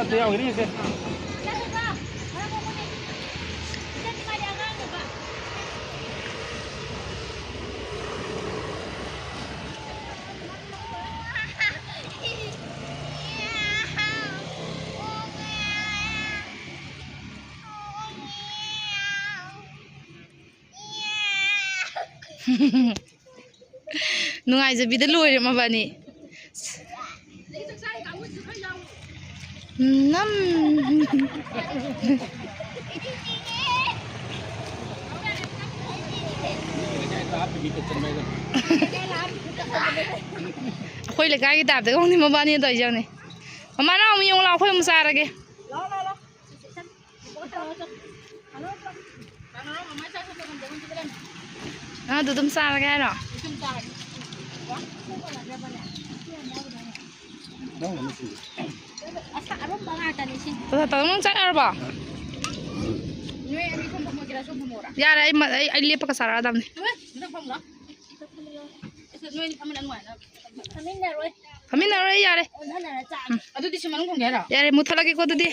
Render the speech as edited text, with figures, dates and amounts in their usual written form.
Dia ini sih. นงไอจะบิดลุยมาบ้านี้น้ำคุยเลยกันกี่ตับแต่ก็นี่มาบ้านนี้ตัวเจ้านี่มาหน้ามีองเราคุยมุสาระกันดูตุ้มสาระกันเหรอตัวต้องจัดอะไรบ้างยาอะไรไอ้เลี้ยปากสาระดำนี่ทำไมน่ะเลยยาเลยยาเลยมุทลากิโกตัวดี